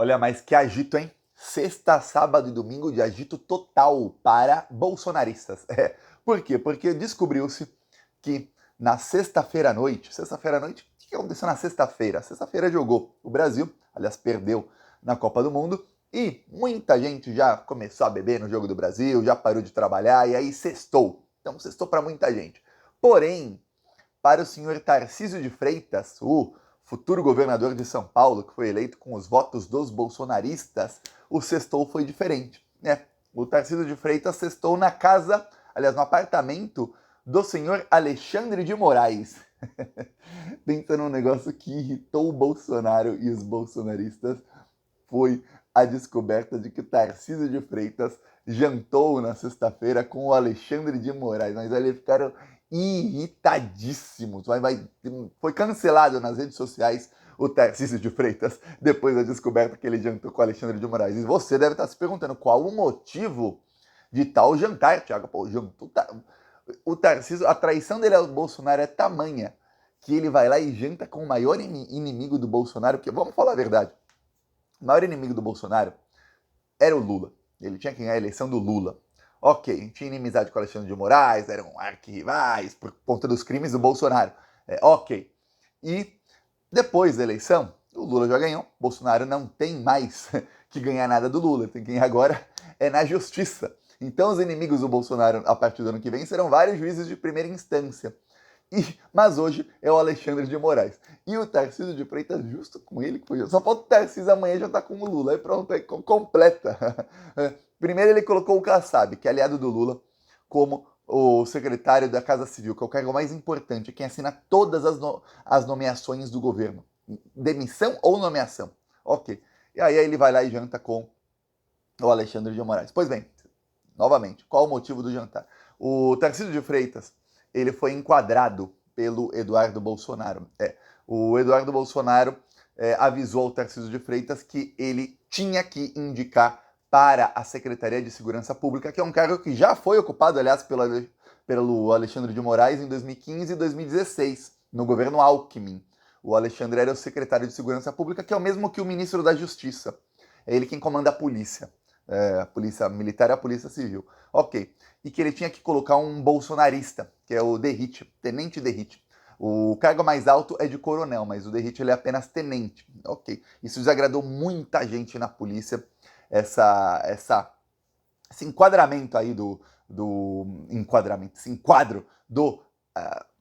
Olha, mas que agito, hein? Sexta, sábado e domingo de agito total para bolsonaristas. Por quê? Porque descobriu-se que na sexta-feira à noite, o que aconteceu na sexta-feira? Sexta-feira jogou o Brasil, aliás, perdeu na Copa do Mundo, e muita gente já começou a beber no jogo do Brasil, já parou de trabalhar, e aí sextou. Então, sextou para muita gente. Porém, para o senhor Tarcísio de Freitas, o futuro governador de São Paulo, que foi eleito com os votos dos bolsonaristas, o sextou foi diferente, né? O Tarcísio de Freitas sextou na casa, aliás, no apartamento do senhor Alexandre de Moraes. Pensando num negócio que irritou o Bolsonaro e os bolsonaristas, foi a descoberta de que o Tarcísio de Freitas jantou na sexta-feira com o Alexandre de Moraes. Mas eles ficaram irritadíssimos. Foi cancelado nas redes sociais o Tarcísio de Freitas depois da descoberta que ele jantou com o Alexandre de Moraes. E você deve estar se perguntando qual o motivo de tal jantar, Thiago. Pô, o Tarcísio, a traição dele ao Bolsonaro é tamanha que ele vai lá e janta com o maior inimigo do Bolsonaro, porque vamos falar a verdade, o maior inimigo do Bolsonaro era o Lula. Ele tinha que ganhar a eleição do Lula. Ok, tinha inimizade com o Alexandre de Moraes, eram arquirrivais por conta dos crimes do Bolsonaro. Ok. E depois da eleição, o Lula já ganhou. Bolsonaro não tem mais que ganhar nada do Lula. Tem que ganhar agora é na justiça. Então os inimigos do Bolsonaro a partir do ano que vem serão vários juízes de primeira instância. Mas hoje é o Alexandre de Moraes. E o Tarcísio de Freitas, justo com ele, que foi. Só falta o Tarcísio amanhã já tá com o Lula. Aí pronto, aí completa. Primeiro ele colocou o Kassab, que é aliado do Lula, como o secretário da Casa Civil, que é o cargo mais importante, quem assina todas as nomeações do governo. Demissão ou nomeação. Ok. E aí ele vai lá e janta com o Alexandre de Moraes. Pois bem, novamente, qual o motivo do jantar? O Tarcísio de Freitas, ele foi enquadrado pelo Eduardo Bolsonaro. O Eduardo Bolsonaro avisou ao Tarcísio de Freitas que ele tinha que indicar para a Secretaria de Segurança Pública, que é um cargo que já foi ocupado, aliás, pelo Alexandre de Moraes em 2015 e 2016, no governo Alckmin. O Alexandre era o secretário de Segurança Pública, que é o mesmo que o ministro da Justiça. É ele quem comanda a polícia. A polícia militar e a polícia civil. Ok. E que ele tinha que colocar um bolsonarista, que é o Derrit, tenente Derrit. O cargo mais alto é de coronel, mas o Derrit ele é apenas tenente. Ok. Isso desagradou muita gente na polícia, esse enquadramento aí esse enquadro do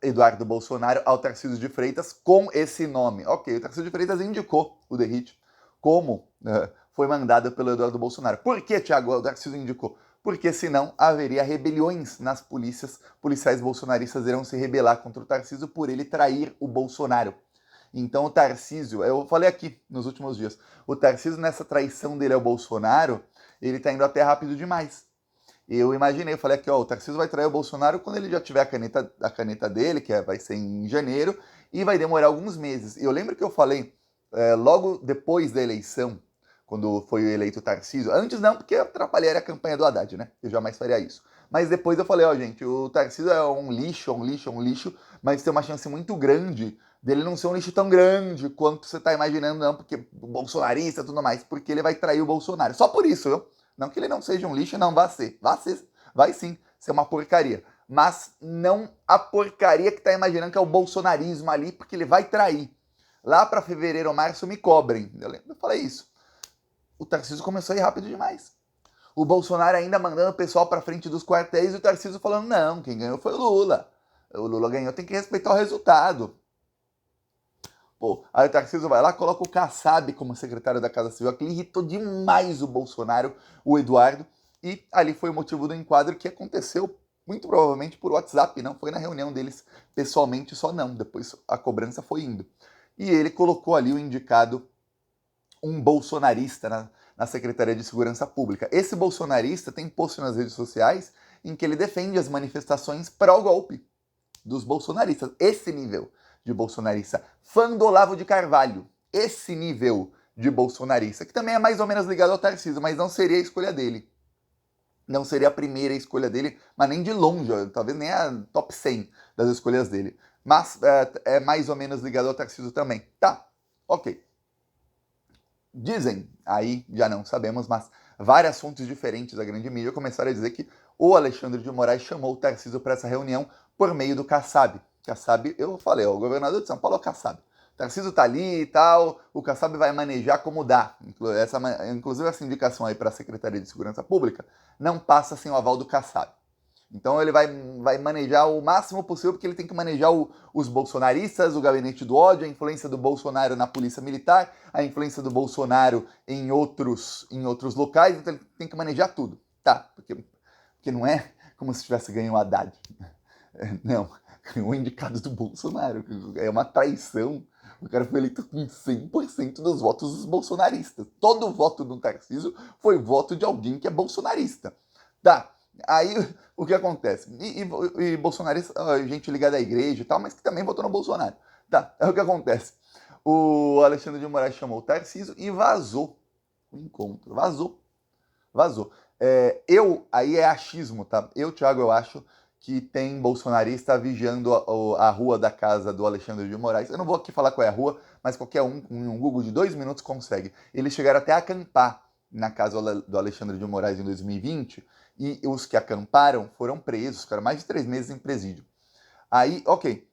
Eduardo Bolsonaro ao Tarcísio de Freitas com esse nome. Ok, o Tarcísio de Freitas indicou o Derrit como foi mandado pelo Eduardo Bolsonaro. Por que, Thiago, o Tarcísio indicou? Porque senão haveria rebeliões nas polícias, policiais bolsonaristas irão se rebelar contra o Tarcísio por ele trair o Bolsonaro. Então o Tarcísio, eu falei aqui nos últimos dias, o Tarcísio nessa traição dele ao Bolsonaro, ele tá indo até rápido demais. Eu imaginei, eu falei aqui, ó, o Tarcísio vai trair o Bolsonaro quando ele já tiver a caneta dele, vai ser em janeiro, e vai demorar alguns meses. E eu lembro que eu falei, logo depois da eleição, quando foi eleito o Tarcísio, antes não, porque atrapalharia a campanha do Haddad, né? Eu jamais faria isso. Mas depois eu falei, ó, gente, o Tarcísio é um lixo, mas tem uma chance muito grande dele não ser um lixo tão grande quanto você tá imaginando, não, porque bolsonarista e tudo mais, porque ele vai trair o Bolsonaro. Só por isso, viu? Não que ele não seja um lixo, não, vai sim ser uma porcaria. Mas não a porcaria que tá imaginando que é o bolsonarismo ali, porque ele vai trair. Lá para fevereiro ou março me cobrem. Eu falei isso. O Tarcísio começou a ir rápido demais. O Bolsonaro ainda mandando o pessoal para frente dos quartéis e o Tarcísio falando, não, quem ganhou foi o Lula. O Lula ganhou, tem que respeitar o resultado. Pô, aí o Tarcísio vai lá, coloca o Kassab como secretário da Casa Civil, aquilo irritou demais o Bolsonaro, o Eduardo, e ali foi o motivo do enquadro que aconteceu muito provavelmente por WhatsApp, não foi na reunião deles pessoalmente, só não, depois a cobrança foi indo. E ele colocou ali o indicado, um bolsonarista na Secretaria de Segurança Pública. Esse bolsonarista tem post nas redes sociais em que ele defende as manifestações pró-golpe dos bolsonaristas, esse nível de bolsonarista. Fã do Olavo de Carvalho, esse nível de bolsonarista, que também é mais ou menos ligado ao Tarcísio, mas não seria a escolha dele. Não seria a primeira escolha dele, mas nem de longe, talvez nem a top 100 das escolhas dele. Mas é mais ou menos ligado ao Tarcísio também. Tá, ok. dizem, aí já não sabemos, mas várias fontes diferentes da grande mídia começaram a dizer que o Alexandre de Moraes chamou o Tarcísio para essa reunião por meio do Kassab. Kassab, eu falei, o governador de São Paulo é o Kassab. O Tarcísio tá ali e tal, o Kassab vai manejar como dá. Inclusive essa indicação aí para a Secretaria de Segurança Pública não passa sem o aval do Kassab. Então ele vai manejar o máximo possível, porque ele tem que manejar os bolsonaristas, o gabinete do ódio, a influência do Bolsonaro na polícia militar, a influência do Bolsonaro em outros locais, então ele tem que manejar tudo. Tá, porque não é como se tivesse ganho o Haddad. Não, o indicado do Bolsonaro. É uma traição. O cara foi eleito com 100% dos votos dos bolsonaristas. Todo voto do Tarcísio foi voto de alguém que é bolsonarista. Tá, aí o que acontece? E bolsonarista, gente ligada à igreja e tal, mas que também votou no Bolsonaro. Tá, aí o que acontece? O Alexandre de Moraes chamou o Tarcísio e vazou o encontro. Vazou. Aí é achismo, tá? Thiago, eu acho que tem bolsonarista vigiando a rua da casa do Alexandre de Moraes. Eu não vou aqui falar qual é a rua, mas qualquer um com um Google de 2 minutos consegue. Eles chegaram até a acampar na casa do Alexandre de Moraes em 2020, e os que acamparam foram presos, ficaram mais de 3 meses em presídio. Aí, ok.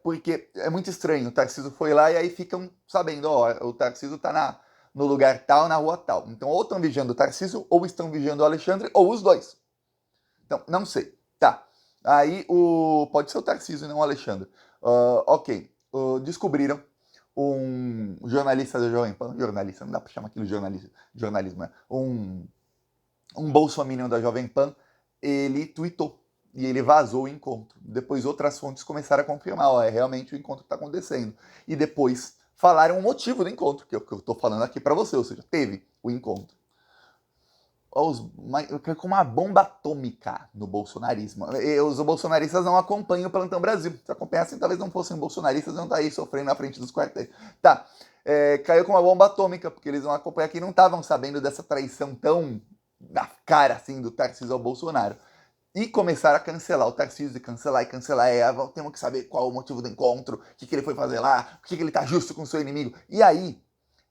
Porque é muito estranho, o Tarcísio foi lá e aí ficam sabendo, ó, o Tarcísio tá no lugar tal, na rua tal. Então, ou estão vigiando o Tarcísio, ou estão vigiando o Alexandre, ou os dois. Então, não sei. Tá. Aí, pode ser o Tarcísio e não o Alexandre. Ok. Descobriram um jornalista da Jovem Pan, jornalista, não dá pra chamar aquilo de jornalismo, né? Um bolsominion da Jovem Pan, ele tweetou e ele vazou o encontro. Depois outras fontes começaram a confirmar, realmente o encontro está acontecendo. E depois falaram o motivo do encontro, que é o que eu estou falando aqui para você, ou seja, teve o encontro. Com uma bomba atômica no bolsonarismo. Os bolsonaristas não acompanham o Plantão Brasil. Se acompanhassem, talvez não fossem bolsonaristas, não tá aí sofrendo na frente dos quartéis. Tá, caiu com uma bomba atômica, porque eles não acompanham aqui, não estavam sabendo dessa traição tão na cara, assim, do Tarcísio ao Bolsonaro. E começaram a cancelar o Tarcísio, e cancelar. Temos que saber qual o motivo do encontro, o que ele foi fazer lá, por que ele tá justo com o seu inimigo. E aí,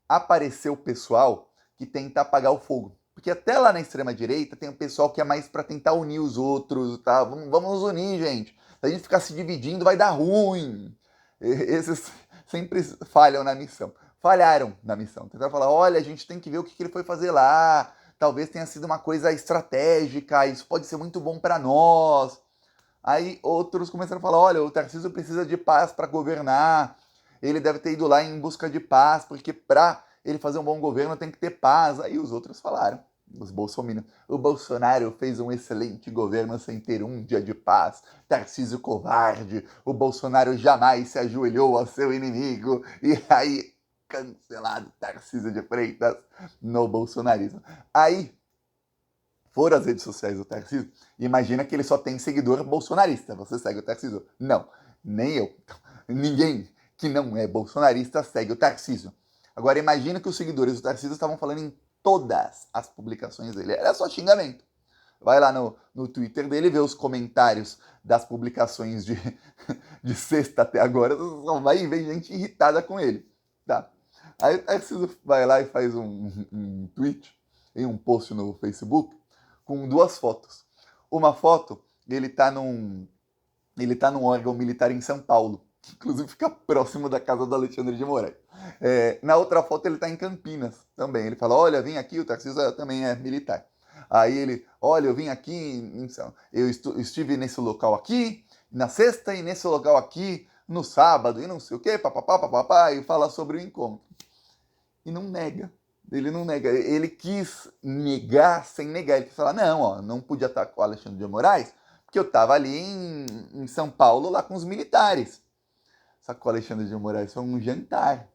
apareceu o pessoal que tenta apagar o fogo. Porque até lá na extrema-direita tem o pessoal que é mais para tentar unir os outros, tá? Vamos nos unir, gente. Se a gente ficar se dividindo, vai dar ruim. Esses sempre falham na missão. Falharam na missão. Tentaram falar, olha, a gente tem que ver o que ele foi fazer lá. Talvez tenha sido uma coisa estratégica, isso pode ser muito bom para nós. Aí outros começaram a falar, olha, o Tarcísio precisa de paz para governar. Ele deve ter ido lá em busca de paz, porque para ele fazer um bom governo tem que ter paz. Aí os outros falaram, os bolsominions, o Bolsonaro fez um excelente governo sem ter um dia de paz. Tarcísio covarde, o Bolsonaro jamais se ajoelhou ao seu inimigo. E aí, cancelado Tarcísio de Freitas no bolsonarismo. Aí, foram as redes sociais do Tarcísio, imagina que ele só tem seguidor bolsonarista. Você segue o Tarcísio? Não, nem eu. Ninguém que não é bolsonarista segue o Tarcísio. Agora imagina que os seguidores do Tarcísio estavam falando em todas as publicações dele. Era só xingamento. Vai lá no Twitter dele, vê os comentários das publicações de sexta até agora, só vai ver gente irritada com ele. Tá. Aí o Tarcísio vai lá e faz um tweet, em um post no Facebook, com 2 fotos. Uma foto, ele tá num órgão militar em São Paulo, que inclusive fica próximo da casa do Alexandre de Moraes. Na outra foto ele tá em Campinas também. Ele fala, olha, vim aqui, o Tarcísio também é militar. Aí ele, olha, eu vim aqui, eu estive nesse local aqui, na sexta, e nesse local aqui, no sábado, e não sei o quê, papapá, e fala sobre o encontro. E não nega. Ele não nega. Ele quis negar sem negar. Ele quis falar, não podia estar com o Alexandre de Moraes, porque eu estava ali em São Paulo, lá com os militares. Só que o Alexandre de Moraes foi um jantar,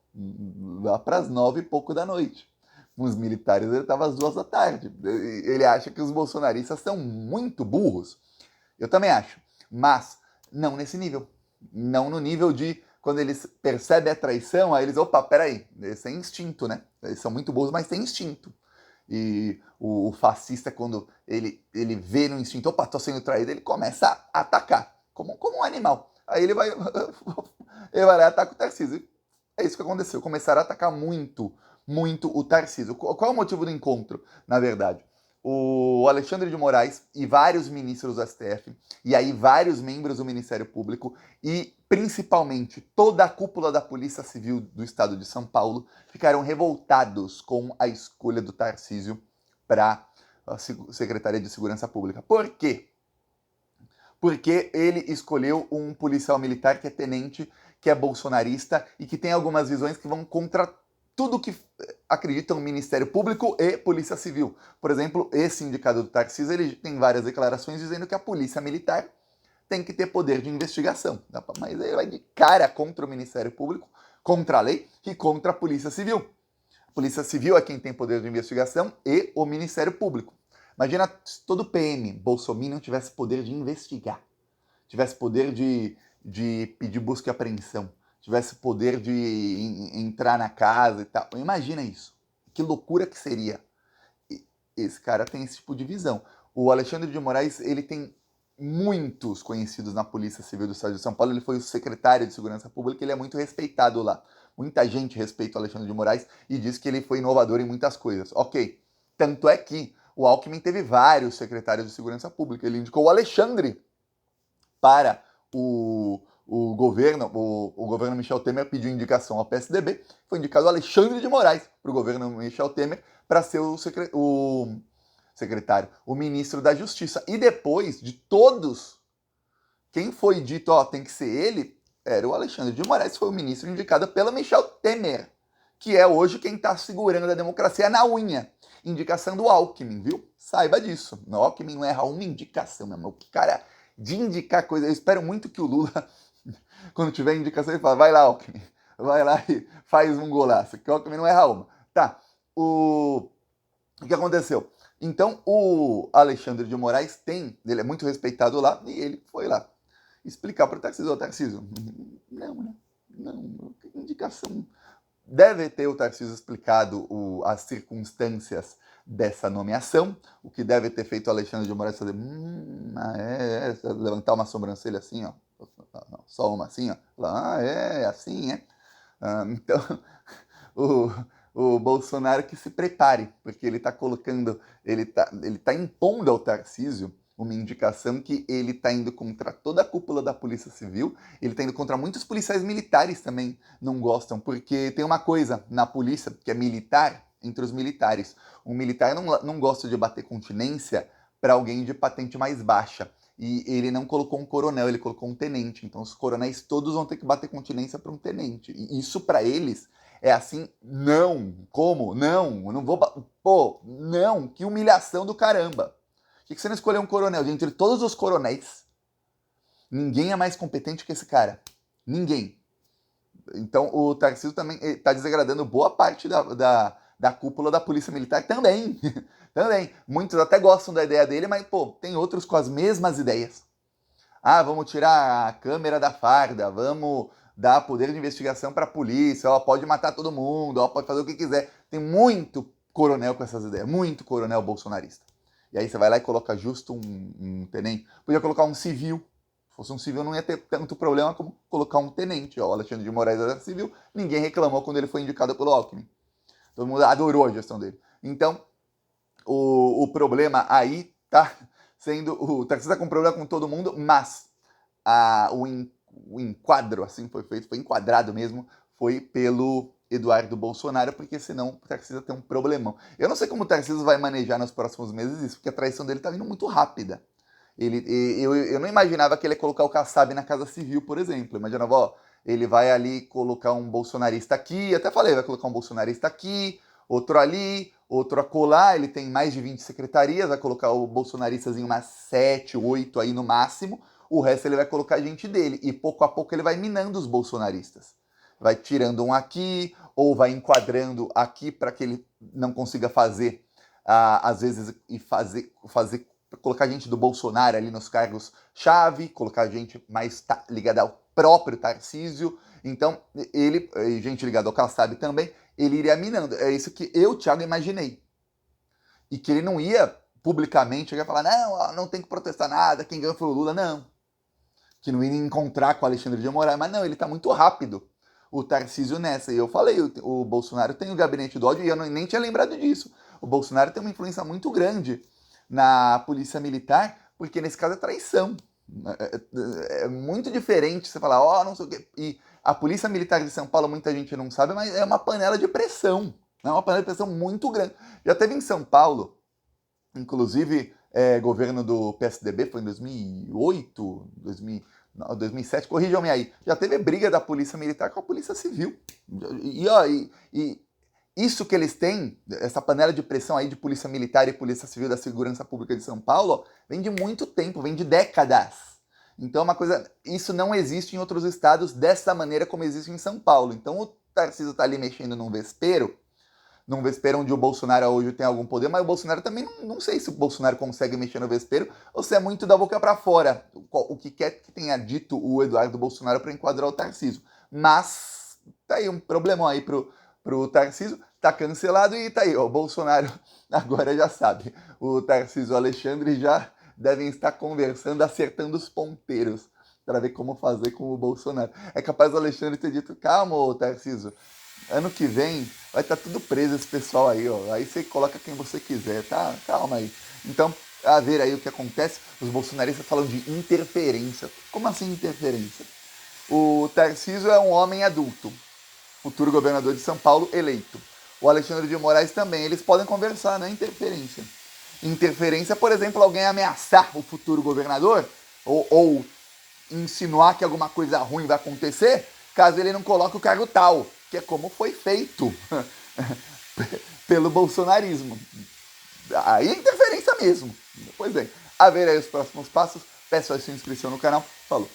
lá para as 9 e pouco da noite. Com os militares ele estava às 2 da tarde. Ele acha que os bolsonaristas são muito burros. Eu também acho. Mas não nesse nível. Não no nível de quando eles percebem a traição, aí eles, opa, peraí, eles têm instinto, né? Eles são muito bons, mas têm instinto. E o fascista, quando ele vê no instinto, opa, tô sendo traído, ele começa a atacar, como um animal. Aí ele vai lá e ataca o Tarcísio. É isso que aconteceu. Começaram a atacar muito, muito o Tarcísio. Qual é o motivo do encontro, na verdade? O Alexandre de Moraes e vários ministros do STF, e aí vários membros do Ministério Público, e principalmente toda a cúpula da Polícia Civil do Estado de São Paulo, ficaram revoltados com a escolha do Tarcísio para a Secretaria de Segurança Pública. Por quê? Porque ele escolheu um policial militar que é tenente, que é bolsonarista e que tem algumas visões que vão contra tudo que acreditam o Ministério Público e Polícia Civil. Por exemplo, esse indicado do Tarcísio, ele tem várias declarações dizendo que a Polícia Militar tem que ter poder de investigação. Mas ele vai de cara contra o Ministério Público, contra a lei e contra a Polícia Civil. A Polícia Civil é quem tem poder de investigação e o Ministério Público. Imagina se todo PM Bolsonaro tivesse poder de investigar, tivesse poder de pedir busca e apreensão, tivesse poder de entrar na casa e tal. Imagina isso. Que loucura que seria. Esse cara tem esse tipo de visão. O Alexandre de Moraes, ele tem muitos conhecidos na Polícia Civil do Estado de São Paulo. Ele foi o secretário de Segurança Pública, ele é muito respeitado lá. Muita gente respeita o Alexandre de Moraes e diz que ele foi inovador em muitas coisas. Ok. Tanto é que o Alckmin teve vários secretários de Segurança Pública. Ele indicou o Alexandre para o governo Michel Temer pediu indicação ao PSDB, foi indicado o Alexandre de Moraes para o governo Michel Temer para ser o secretário, o ministro da Justiça. E depois de todos, quem foi dito, ó, tem que ser ele, era o Alexandre de Moraes, foi o ministro indicado pelo Michel Temer, que é hoje quem está segurando a democracia na unha. Indicação do Alckmin, viu? Saiba disso. O Alckmin não erra uma indicação, meu irmão. Cara, de indicar coisa. Eu espero muito que o Lula, quando tiver indicação, ele fala, vai lá, Alckmin. Vai lá e faz um golaço. Que o Alckmin não erra uma. Tá. O que aconteceu? Então, o Alexandre de Moraes ele é muito respeitado lá, e ele foi lá explicar para o Tarcísio, não, indicação. Deve ter o Tarcísio explicado as circunstâncias dessa nomeação, o que deve ter feito o Alexandre de Moraes fazer, levantar uma sobrancelha assim, ó, só uma assim, ó, assim, é. Então, o Bolsonaro que se prepare, porque ele está colocando, ele tá impondo ao Tarcísio uma indicação que ele está indo contra toda a cúpula da Polícia Civil, ele está indo contra muitos policiais militares também não gostam, porque tem uma coisa na polícia que é militar, entre os militares. Um militar não gosta de bater continência para alguém de patente mais baixa. E ele não colocou um coronel, ele colocou um tenente. Então os coronéis todos vão ter que bater continência para um tenente. E isso para eles é assim, não, como? Não, eu não vou... Pô, não, que humilhação do caramba. Por que você não escolheu um coronel? De entre todos os coronéis, ninguém é mais competente que esse cara. Ninguém. Então o Tarcísio também está desagradando boa parte da cúpula da Polícia Militar também. Também. Muitos até gostam da ideia dele, mas, pô, tem outros com as mesmas ideias. Ah, vamos tirar a câmera da farda, vamos dar poder de investigação para a polícia, ó, pode matar todo mundo, ó, pode fazer o que quiser. Tem muito coronel com essas ideias, muito coronel bolsonarista. E aí você vai lá e coloca justo um tenente. Podia colocar um civil. Se fosse um civil não ia ter tanto problema como colocar um tenente. Ó, o Alexandre de Moraes era civil, ninguém reclamou quando ele foi indicado pelo Alckmin. Todo mundo adorou a gestão dele. Então, o problema aí tá sendo... O Tarcísio tá com problema com todo mundo, mas o enquadro, assim, foi feito, foi enquadrado mesmo, foi pelo Eduardo Bolsonaro, porque senão o Tarcísio tem um problemão. Eu não sei como o Tarcísio vai manejar nos próximos meses isso, porque a traição dele tá vindo muito rápida. Eu não imaginava que ele ia colocar o Kassab na Casa Civil, por exemplo. Eu imaginava, ó, ele vai ali colocar um bolsonarista aqui, até falei, vai colocar um bolsonarista aqui, outro ali, outro acolá, ele tem mais de 20 secretarias, vai colocar o bolsonaristas em umas 7, 8 aí no máximo, o resto ele vai colocar gente dele, e pouco a pouco ele vai minando os bolsonaristas. Vai tirando um aqui, ou vai enquadrando aqui para que ele não consiga fazer, às vezes, e colocar gente do Bolsonaro ali nos cargos-chave, colocar gente mais ligada ao próprio Tarcísio. Então, gente ligada ao Kassab também, ele iria minando. É isso que eu, Thiago, imaginei. E que ele não ia publicamente ia falar, não tem que protestar nada, quem ganhou foi o Lula, não. Que não ia encontrar com o Alexandre de Moraes, mas não, ele está muito rápido. o Tarcísio nessa. E eu falei, o Bolsonaro tem o gabinete do ódio e eu nem tinha lembrado disso. O Bolsonaro tem uma influência muito grande na polícia militar, porque nesse caso é traição. É muito diferente você falar, ó, não sei o quê. E a polícia militar de São Paulo, muita gente não sabe, mas é uma panela de pressão. É uma panela de pressão muito grande. Já teve em São Paulo, inclusive, governo do PSDB, foi em 2008, 2007, corrijam-me aí. Já teve briga da polícia militar com a polícia civil. E isso que eles têm, essa panela de pressão aí de polícia militar e polícia civil da segurança pública de São Paulo, ó, vem de muito tempo, vem de décadas. Então, uma coisa, isso não existe em outros estados dessa maneira como existe em São Paulo. Então, o Tarcísio tá ali mexendo num vespeiro onde o Bolsonaro hoje tem algum poder, mas o Bolsonaro também não sei se o Bolsonaro consegue mexer no vespeiro ou se é muito da boca para fora. O que quer que tenha dito o Eduardo Bolsonaro para enquadrar o Tarcísio. Mas tá aí um problemão aí pro Tarcísio, tá cancelado e tá aí, ó, o Bolsonaro agora já sabe. O Tarcísio e o Alexandre já devem estar conversando, acertando os ponteiros para ver como fazer com o Bolsonaro. É capaz do Alexandre ter dito, calma, ô Tarcísio, ano que vem vai estar tudo preso esse pessoal aí, ó. Aí você coloca quem você quiser, tá? Calma aí. Então, a ver aí o que acontece. Os bolsonaristas falam de interferência. Como assim interferência? O Tarcísio é um homem adulto, futuro governador de São Paulo eleito. O Alexandre de Moraes também. Eles podem conversar, não é interferência. Interferência, por exemplo, alguém ameaçar o futuro governador ou insinuar que alguma coisa ruim vai acontecer caso ele não coloque o cargo tal, que é como foi feito pelo bolsonarismo. Aí é interferência mesmo. Pois bem, a ver aí os próximos passos. Peço a sua inscrição no canal. Falou!